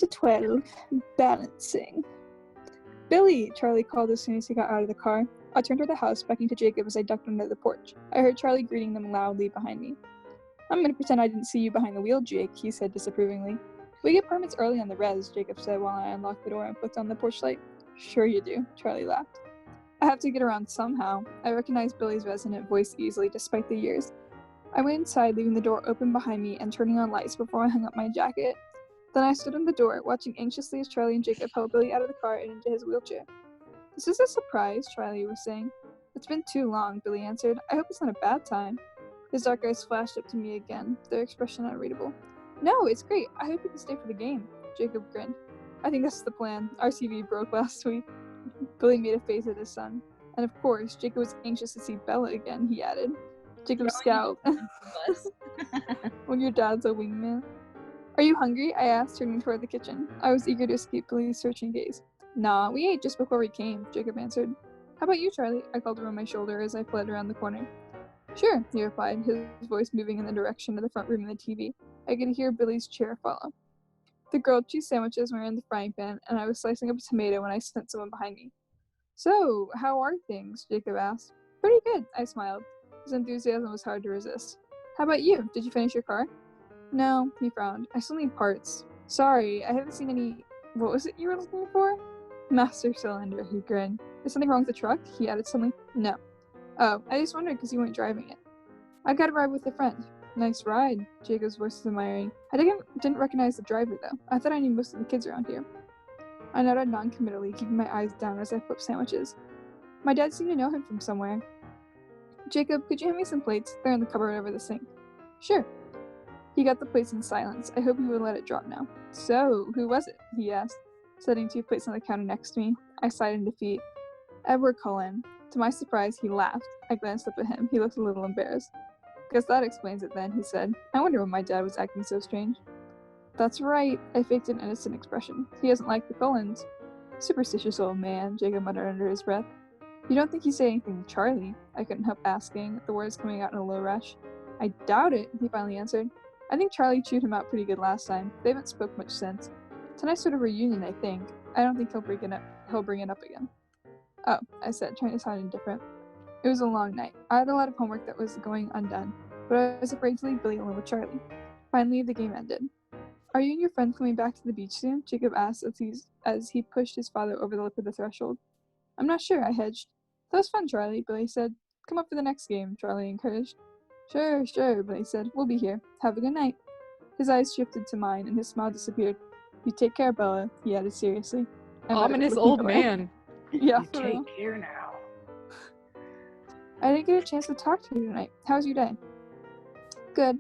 Chapter 12, Balancing. Billy, Charlie called as soon as he got out of the car. I turned toward the house, beckoning to Jacob as I ducked under the porch. I heard Charlie greeting them loudly behind me. I'm gonna pretend I didn't see you behind the wheel, Jake, he said disapprovingly. We get permits early on the res, Jacob said while I unlocked the door and flicked on the porch light. Sure you do, Charlie laughed. I have to get around somehow. I recognized Billy's resonant voice easily, despite the years. I went inside, leaving the door open behind me and turning on lights before I hung up my jacket. Then I stood in the door, watching anxiously as Charlie and Jacob helped Billy out of the car and into his wheelchair. This is a surprise, Charlie was saying. It's been too long, Billy answered. I hope it's not a bad time. His dark eyes flashed up to me again, their expression unreadable. No, it's great. I hope you can stay for the game, Jacob grinned. I think that's the plan. Our TV broke last week. Billy made a face at his son. And of course, Jacob was anxious to see Bella again, he added. Jacob scowled. When your dad's a wingman. Are you hungry? I asked, turning toward the kitchen. I was eager to escape Billy's searching gaze. Nah, we ate just before we came, Jacob answered. How about you, Charlie? I called over my shoulder as I fled around the corner. Sure, he replied, his voice moving in the direction of the front room of the TV. I could hear Billy's chair follow. The grilled cheese sandwiches were in the frying pan, and I was slicing up a tomato when I sensed someone behind me. So, how are things? Jacob asked. Pretty good, I smiled. His enthusiasm was hard to resist. How about you? Did you finish your car? No, he frowned. I still need parts. Sorry, I haven't seen any... What was it you were looking for? Master cylinder, he grinned. Is something wrong with the truck? He added suddenly. No. Oh, I just wondered because you weren't driving it. I got a ride with a friend. Nice ride, Jacob's voice was admiring. I didn't recognize the driver, though. I thought I knew most of the kids around here. I nodded non-committally, keeping my eyes down as I flipped sandwiches. My dad seemed to know him from somewhere. Jacob, could you hand me some plates? They're in the cupboard over the sink. Sure. He got the plates in silence. I hope he would let it drop now. So, who was it? He asked, setting 2 plates on the counter next to me. I sighed in defeat. Edward Cullen. To my surprise, he laughed. I glanced up at him. He looked a little embarrassed. Guess that explains it then, he said. I wonder why my dad was acting so strange. That's right. I faked an innocent expression. He doesn't like the Cullens. Superstitious old man, Jacob muttered under his breath. You don't think he said anything to Charlie? I couldn't help asking, the words coming out in a low rush. I doubt it, he finally answered. I think Charlie chewed him out pretty good last time. They haven't spoke much since. Tonight's sort of reunion, I think. I don't think he'll bring it up again. Oh, I said, trying to sound indifferent. It was a long night. I had a lot of homework that was going undone, but I was afraid to leave Billy alone with Charlie. Finally, the game ended. Are you and your friend coming back to the beach soon? Jacob asked as he pushed his father over the lip of the threshold. I'm not sure, I hedged. That was fun, Charlie, Billy said. Come up for the next game, Charlie encouraged. Sure, Billy said. We'll be here. Have a good night. His eyes shifted to mine, and his smile disappeared. You take care, Bella, he added seriously. Ominous old man. Yeah, you take care now. I didn't get a chance to talk to you tonight. How's your day? Good.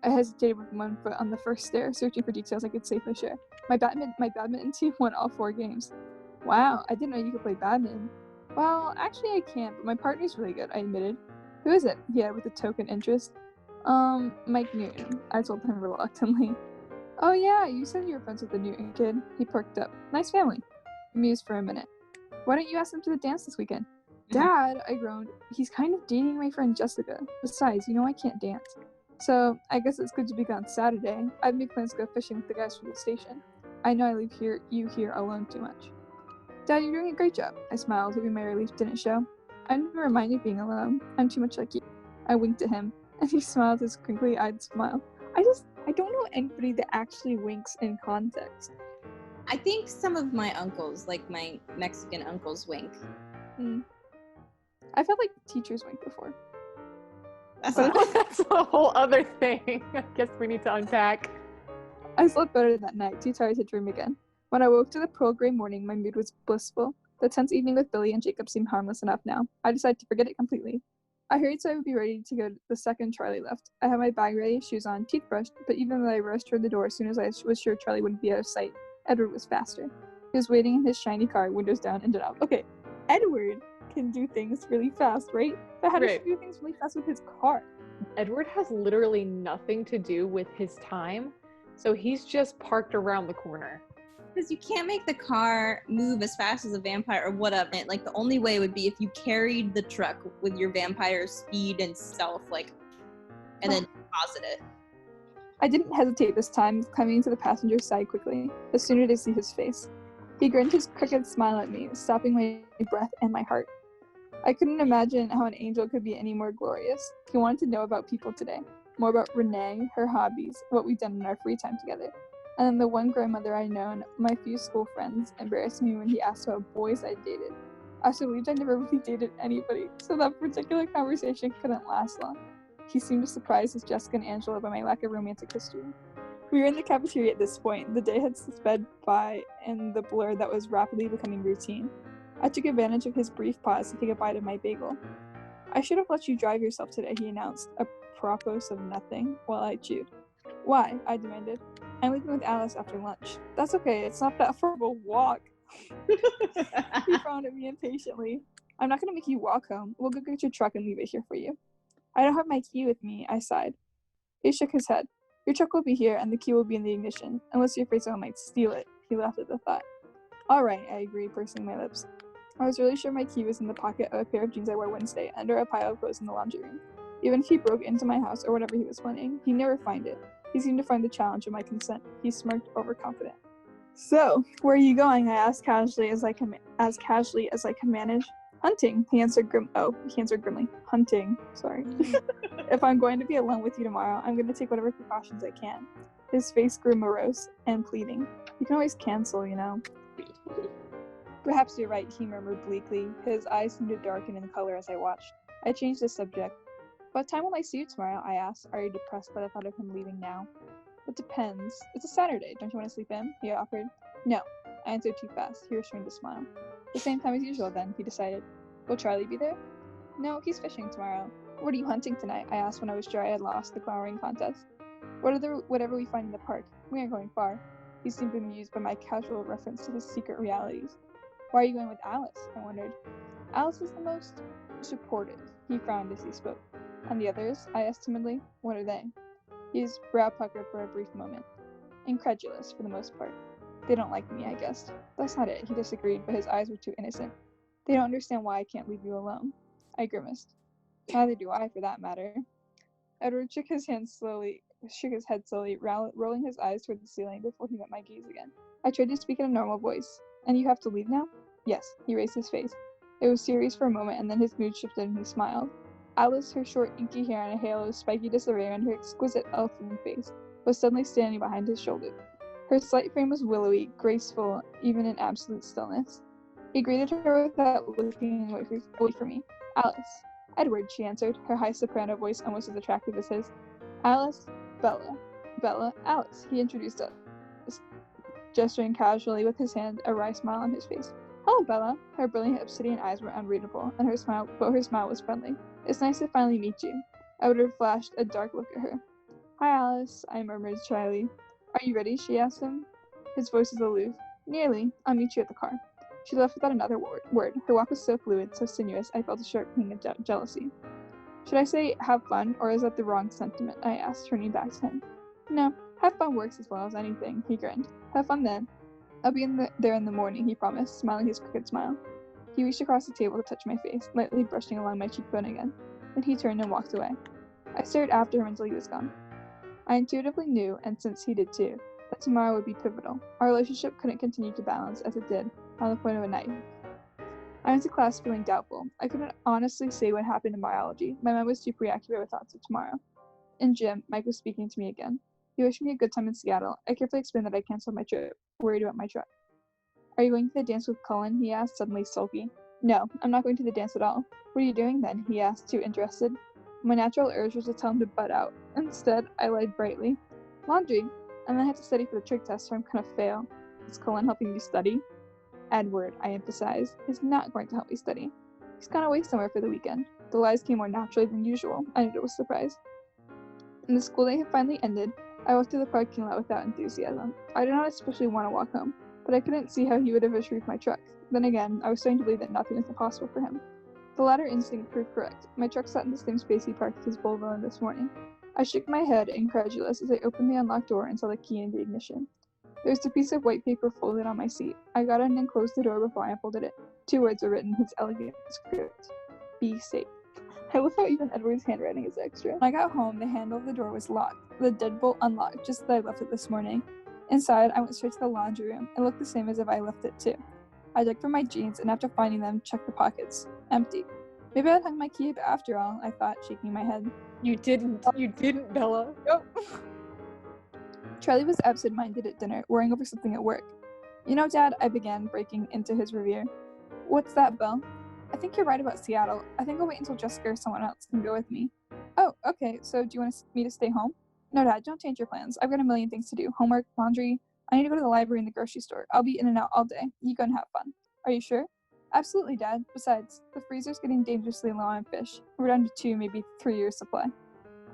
I hesitated with one foot on the first stair, searching for details I could safely share. My badminton team won all 4 games. Wow, I didn't know you could play badminton. Well, actually I can't, but my partner's really good, I admitted. Who is it? He added with a token interest. Mike Newton, I told him reluctantly. Oh yeah, you said you were friends with the Newton kid. He perked up. Nice family. He mused for a minute. Why don't you ask him to the dance this weekend? Dad, I groaned. He's kind of dating my friend Jessica. Besides, you know I can't dance. So, I guess it's good to be gone Saturday. I've made plans to go fishing with the guys from the station. I know I leave you here alone too much. Dad, you're doing a great job. I smiled, hoping my relief didn't show. I never minded being alone. I'm too much like you. I winked at him, and he smiled his crinkly-eyed smile. I don't know anybody that actually winks in context. I think some of my uncles, like my Mexican uncles, wink. I felt like teachers wink before. That's a whole other thing. I guess we need to unpack. I slept better that night, too tired to dream again. When I woke to the pearl gray morning, my mood was blissful. The tense evening with Billy and Jacob seemed harmless enough now. I decided to forget it completely. I hurried so I would be ready to go the second Charlie left. I had my bag ready, shoes on, teeth brushed, but even though I rushed toward the door as soon as I was sure Charlie wouldn't be out of sight, Edward was faster. He was waiting in his shiny car, windows down, engine up. Okay, Edward can do things really fast, right? But how does he do things really fast with his car? Edward has literally nothing to do with his time, so he's just parked around the corner. Because you can't make the car move as fast as a vampire or whatever. Like, the only way would be if you carried the truck with your vampire speed and stealth, like, and then deposit it. I didn't hesitate this time, climbing into the passenger side quickly, as soon as I see his face. He grinned his crooked smile at me, stopping my breath and my heart. I couldn't imagine how an angel could be any more glorious. He wanted to know about people today, more about Renee, her hobbies, what we'd done in our free time together. And then the one grandmother I'd known, my few school friends, embarrassed me when he asked about boys I'd dated. I believed I never really dated anybody, so that particular conversation couldn't last long. He seemed as surprised as Jessica and Angela by my lack of romantic history. We were in the cafeteria at this point. The day had sped by in the blur that was rapidly becoming routine. I took advantage of his brief pause to take a bite of my bagel. I should have let you drive yourself today, he announced, apropos of nothing, while I chewed. Why? I demanded. I'm leaving with Alice after lunch. That's okay, it's not that far of a walk. He frowned at me impatiently. I'm not going to make you walk home. We'll go get your truck and leave it here for you. I don't have my key with me, I sighed. He shook his head. Your truck will be here, and the key will be in the ignition, unless you're afraid someone might steal it. He laughed at the thought. All right, I agreed, pursing my lips. I was really sure my key was in the pocket of a pair of jeans I wore Wednesday, under a pile of clothes in the laundry room. Even if he broke into my house or whatever he was planning, he'd never find it. He seemed to find the challenge of my consent. He smirked, overconfident. So, where are you going? I asked casually as casually as I could manage. Hunting, he answered grimly. Hunting, sorry. If I'm going to be alone with you tomorrow, I'm going to take whatever precautions I can. His face grew morose and pleading. You can always cancel, you know. Perhaps you're right, he murmured bleakly. His eyes seemed to darken in color as I watched. I changed the subject. What time will I see you tomorrow? I asked. Are you depressed by the thought of him leaving now? It depends. It's a Saturday. Don't you want to sleep in? He offered. No. I answered too fast. He restrained a smile. The same time as usual, then, he decided. Will Charlie be there? No, he's fishing tomorrow. What are you hunting tonight? I asked when I was sure I had lost the glowering contest. Whatever we find in the park. We aren't going far. He seemed amused by my casual reference to his secret realities. Why are you going with Alice? I wondered. Alice is the most supportive. He frowned as he spoke. And the others? I asked timidly. What are they? His brow puckered for a brief moment. Incredulous, for the most part. They don't like me, I guessed. That's not it, he disagreed, but his eyes were too innocent. They don't understand why I can't leave you alone. I grimaced. Neither do I, for that matter. Edward shook his head slowly, rolling his eyes toward the ceiling before he met my gaze again. I tried to speak in a normal voice. And you have to leave now? Yes, he raised his face. It was serious for a moment, and then his mood shifted and he smiled. Alice, her short, inky hair and a halo of spiky disarray on her exquisite elfin face, was suddenly standing behind his shoulder. Her slight frame was willowy, graceful, even in absolute stillness. He greeted her without looking away from me. Alice. Edward, she answered, her high soprano voice almost as attractive as his. Alice, Bella. Bella, Alice, he introduced us, gesturing casually with his hand, a wry smile on his face. Hello, Bella. Her brilliant obsidian eyes were unreadable, and her smile was friendly. It's nice to finally meet you. Edward flashed a dark look at her. Hi, Alice, I murmured shyly. Are you ready? She asked him. His voice was aloof. Nearly. I'll meet you at the car. She left without another word. Her walk was so fluid, so sinuous, I felt a sharp pang of jealousy. Should I say have fun, or is that the wrong sentiment? I asked, turning back to him. No, have fun works as well as anything, he grinned. Have fun then. I'll be there in the morning, he promised, smiling his crooked smile. He reached across the table to touch my face, lightly brushing along my cheekbone again. Then he turned and walked away. I stared after him until he was gone. I intuitively knew, and since he did too, that tomorrow would be pivotal. Our relationship couldn't continue to balance as it did, on the point of a knife. I went to class feeling doubtful. I couldn't honestly say what happened in biology. My mind was too preoccupied with thoughts of tomorrow. In gym, Mike was speaking to me again. He wished me a good time in Seattle. I carefully explained that I canceled my trip, worried about my truck. Are you going to the dance with Cullen? He asked, suddenly sulky. No, I'm not going to the dance at all. What are you doing then? He asked, too interested. My natural urge was to tell him to butt out. Instead, I lied brightly. Laundry. And then I had to study for the trig test, so I'm gonna fail. Is Cullen helping me study? Edward, I emphasized, is not going to help me study. He's gone away somewhere for the weekend. The lies came more naturally than usual. I knew it was surprised. When the school day had finally ended, I walked to the parking lot without enthusiasm. I did not especially want to walk home, but I couldn't see how he would have retrieved my truck. Then again, I was starting to believe that nothing was impossible for him. The latter instinct proved correct. My truck sat in the same space he parked his Volvo in this morning. I shook my head, incredulous, as I opened the unlocked door and saw the key in the ignition. There was a piece of white paper folded on my seat. I got in and closed the door before I unfolded it. 2 words were written in his elegant script. Be safe. I love how even Edward's handwriting is extra. When I got home, the handle of the door was locked. The deadbolt unlocked, just as I left it this morning. Inside, I went straight to the laundry room. It looked the same as if I left it too. I dug for my jeans, and after finding them, checked the pockets. Empty. Maybe I'd hung my key up after all, I thought, shaking my head. You didn't, Bella. Nope. Charlie was absent-minded at dinner, worrying over something at work. You know, Dad, I began, breaking into his reverie. What's that, Bill? I think you're right about Seattle. I think I'll wait until Jessica or someone else can go with me. Oh, okay, so do you want me to stay home? No, Dad, don't change your plans. I've got a million things to do. Homework, laundry. I need to go to the library and the grocery store. I'll be in and out all day. You go and have fun. Are you sure? Absolutely, Dad. Besides, the freezer's getting dangerously low on fish. We're down to 2, maybe 3 years supply.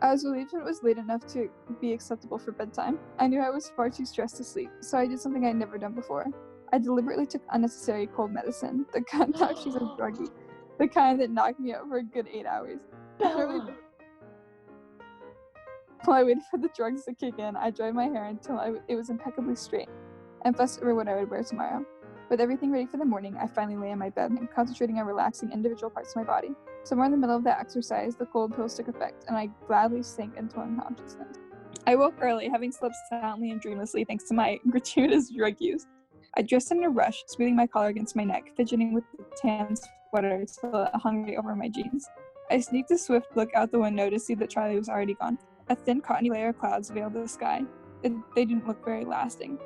I was relieved when it was late enough to be acceptable for bedtime. I knew I was far too stressed to sleep, so I did something I'd never done before. I deliberately took unnecessary cold medicine, the kind she's a druggie, the kind that knocked me out for a good 8 hours. While I waited for the drugs to kick in, I dried my hair until it was impeccably straight, and fussed over what I would wear tomorrow. With everything ready for the morning, I finally lay in my bed, concentrating on relaxing individual parts of my body. Somewhere in the middle of that exercise, the cold pills took effect, and I gladly sank into unconsciousness. I woke early, having slept soundly and dreamlessly thanks to my gratuitous drug use. I dressed in a rush, smoothing my collar against my neck, fidgeting with the tan sweater till it hung right over my jeans. I sneaked a swift look out the window to see that Charlie was already gone. A thin, cottony layer of clouds veiled the sky. They didn't look very lasting.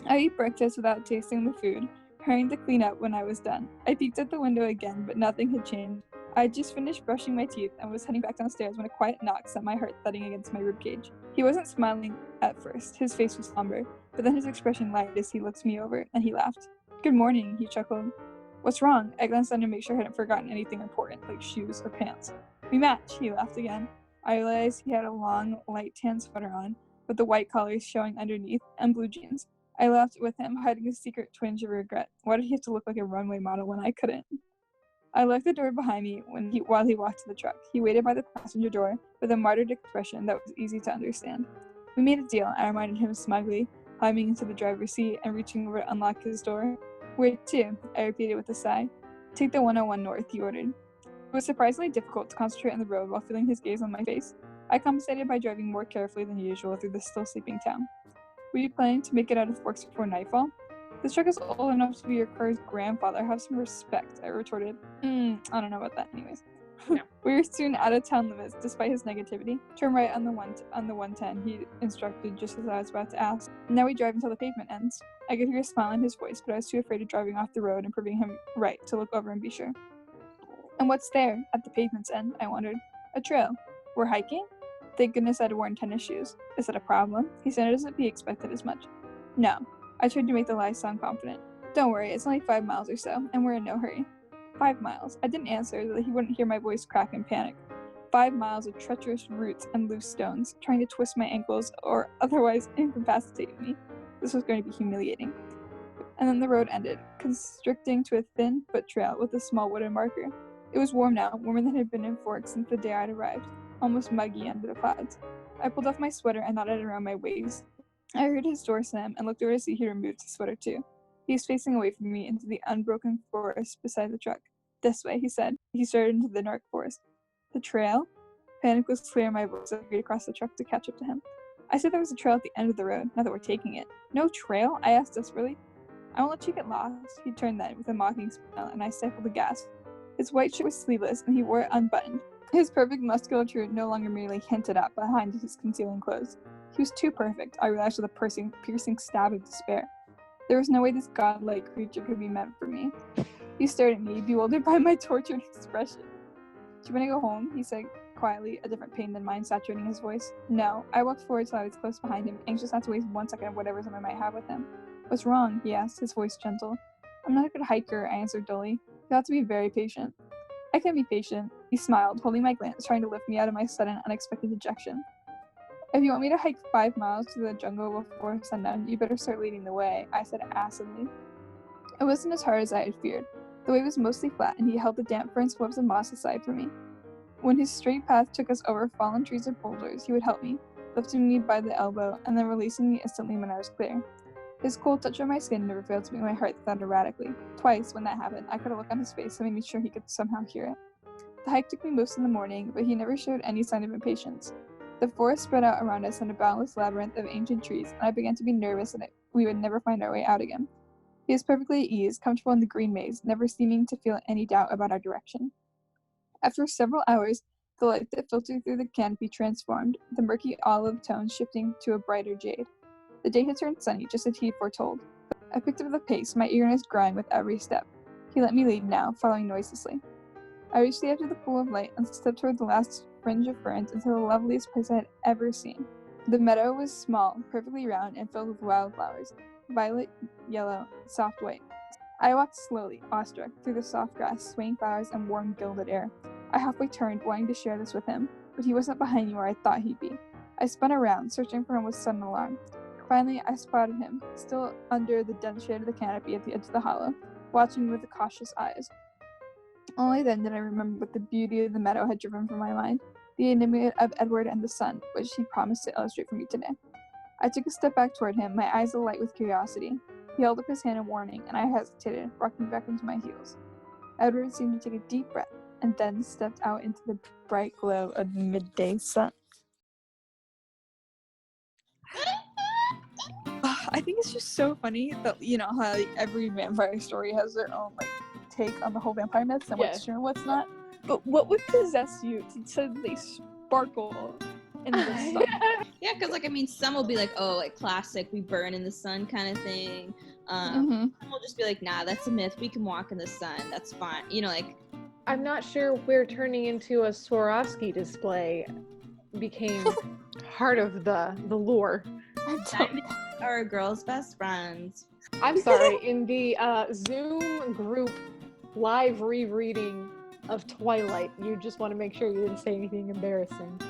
I ate breakfast without tasting the food, hurrying to clean up when I was done. I peeked at the window again, but nothing had changed. I had just finished brushing my teeth and was heading back downstairs when a quiet knock sent my heart thudding against my ribcage. He wasn't smiling at first. His face was somber, but then his expression lightened as he looked me over, and he laughed. Good morning, he chuckled. What's wrong? I glanced down to make sure I hadn't forgotten anything important, like shoes or pants. We match, he laughed again. I realized he had a long, light tan sweater on, with the white collars showing underneath, and blue jeans. I laughed with him, hiding a secret twinge of regret. Why did he have to look like a runway model when I couldn't? I locked the door behind me while he walked to the truck. He waited by the passenger door with a martyred expression that was easy to understand. We made a deal. I reminded him smugly, climbing into the driver's seat and reaching over to unlock his door. Where to? I repeated with a sigh. Take the 101 north, he ordered. It was surprisingly difficult to concentrate on the road while feeling his gaze on my face. I compensated by driving more carefully than usual through the still sleeping town. Were you planning to make it out of Forks before nightfall? This truck is old enough to be your car's grandfather. Have some respect, I retorted. I don't know about that anyways. No. We were soon out of town limits, despite his negativity. Turn right on the 110, he instructed just as I was about to ask. Now we drive until the pavement ends. I could hear a smile in his voice, but I was too afraid of driving off the road and proving him right to look over and be sure. And what's there, at the pavement's end? I wondered. A trail. We're hiking? Thank goodness I'd worn tennis shoes. Is that a problem? He said as if he expected as much. No. I tried to make the lie sound confident. Don't worry, it's only 5 miles or so, and we're in no hurry. 5 miles. I didn't answer so that he wouldn't hear my voice crack in panic. 5 miles of treacherous roots and loose stones, trying to twist my ankles or otherwise incapacitate me. This was going to be humiliating. And then the road ended, constricting to a thin foot trail with a small wooden marker. It was warm now, warmer than it had been in Forks since the day I'd arrived, almost muggy under the clouds. I pulled off my sweater and knotted it around my waist. I heard his door slam and looked over to see he removed his sweater too. He was facing away from me into the unbroken forest beside the truck. This way, he said. He started into the dark forest. The trail? Panic was clear in my voice. I hurried across the truck to catch up to him. I said there was a trail at the end of the road, now that we're taking it. No trail? I asked desperately. I won't let you get lost. He turned then with a mocking smile, and I stifled a gasp. His white shirt was sleeveless, and he wore it unbuttoned. His perfect musculature no longer merely hinted at behind his concealing clothes. He was too perfect, I realized with a piercing stab of despair. There was no way this godlike creature could be meant for me. He stared at me, bewildered by my tortured expression. Do you want to go home? He said quietly, a different pain than mine saturating his voice. No. I walked forward till I was close behind him, anxious not to waste 1 second of whatever time I might have with him. What's wrong? He asked, his voice gentle. I'm not a good hiker, I answered dully. You'll have to be very patient. I can be patient. He smiled, holding my glance, trying to lift me out of my sudden, unexpected dejection. If you want me to hike 5 miles through the jungle before sundown, you better start leading the way, I said acidly. It wasn't as hard as I had feared. The way was mostly flat, and he held the damp ferns webs of moss aside for me. When his straight path took us over fallen trees or boulders, he would help me, lifting me by the elbow, and then releasing me instantly when I was clear. His cold touch on my skin never failed to make my heart thud erratically. Twice, when that happened, I caught a look on his face that made me sure he could somehow hear it. The hike took me most of the morning, but he never showed any sign of impatience. The forest spread out around us in a boundless labyrinth of ancient trees, and I began to be nervous that we would never find our way out again. He was perfectly at ease, comfortable in the green maze, never seeming to feel any doubt about our direction. After several hours, the light that filtered through the canopy transformed, the murky olive tones shifting to a brighter jade. The day had turned sunny, just as he foretold. I picked up the pace, my eagerness growing with every step. He let me lead now, following noiselessly. I reached the edge of the pool of light and stepped toward the last fringe of ferns into the loveliest place I had ever seen. The meadow was small, perfectly round, and filled with wildflowers, violet, yellow, soft white. I walked slowly, awestruck, through the soft grass, swaying flowers, and warm, gilded air. I halfway turned, wanting to share this with him, but he wasn't behind me where I thought he'd be. I spun around, searching for him with sudden alarm. Finally, I spotted him, still under the dense shade of the canopy at the edge of the hollow, watching me with cautious eyes. Only then did I remember what the beauty of the meadow had driven from my mind, the enigma of Edward and the sun, which he promised to illustrate for me today. I took a step back toward him, my eyes alight with curiosity. He held up his hand in warning, and I hesitated, rocking back into my heels. Edward seemed to take a deep breath, and then stepped out into the bright glow of the midday sun. I think it's just so funny that, how like, every vampire story has their own take on the whole vampire myths and what's true and what's not. But what would possess you to suddenly sparkle in the sun? Yeah, because some will be like, oh, like classic, we burn in the sun kind of thing. Some will just be like, nah, that's a myth. We can walk in the sun. That's fine. I'm not sure where turning into a Swarovski display became part of the lore. Diamonds are girls' best friends. I'm sorry, in the Zoom group live rereading of Twilight, you just want to make sure you didn't say anything embarrassing.